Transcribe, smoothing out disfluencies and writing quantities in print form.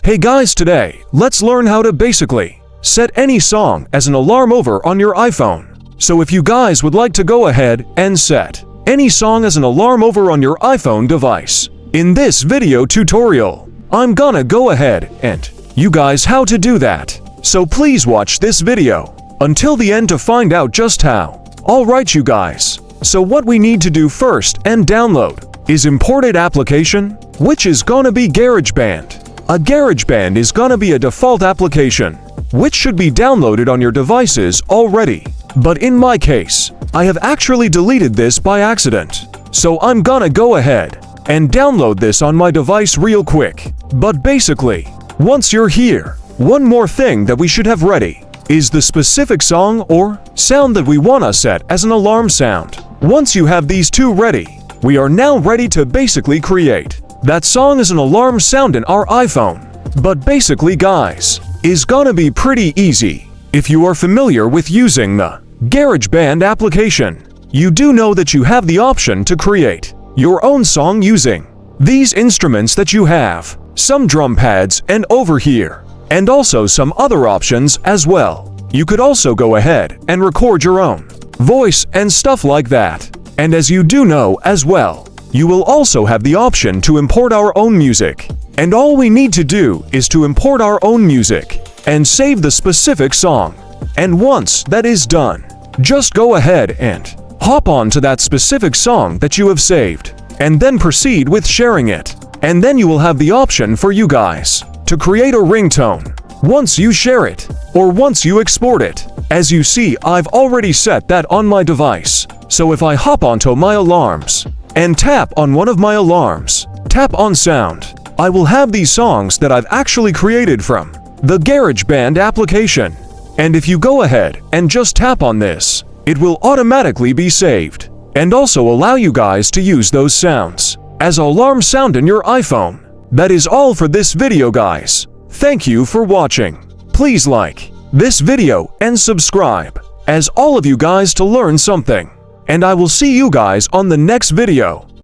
Hey guys, today, let's learn how to basically set any song as an alarm over on your iPhone. So if you guys would like to go ahead and set any song as an alarm over on your iPhone device, in this video tutorial, I'm gonna go ahead and you guys how to do that. So please watch this video until the end to find out just how. Alright you guys, so what we need to do first and download is imported application, which is gonna be GarageBand. A GarageBand is gonna be a default application, which should be downloaded on your devices already. But in my case, I have actually deleted this by accident. So I'm gonna go ahead and download this on my device real quick. But basically, once you're here, one more thing that we should have ready is the specific song or sound that we wanna set as an alarm sound. Once you have these two ready, we are now ready to basically create that song as an alarm sound in our iPhone. But basically guys, is gonna be pretty easy. If you are familiar with using the GarageBand application, you do know that you have the option to create your own song using these instruments that you have, some drum pads and over here, and also some other options as well. You could also go ahead and record your own voice and stuff like that. And as you do know as well, you will also have the option to import our own music. And all we need to do is to import our own music and save the specific song. And once that is done, just go ahead and hop on to that specific song that you have saved, and then proceed with sharing it. And then you will have the option for you guys to create a ringtone once you share it or once you export it. As you see, I've already set that on my device. So if I hop onto my alarms and tap on one of my alarms, tap on sound, I will have these songs that I've actually created from the GarageBand application. And if you go ahead and just tap on this, it will automatically be saved and also allow you guys to use those sounds as alarm sound in your iPhone. That is all for this video guys. Thank you for watching. Please like this video and subscribe as all of you guys to learn something. And I will see you guys on the next video.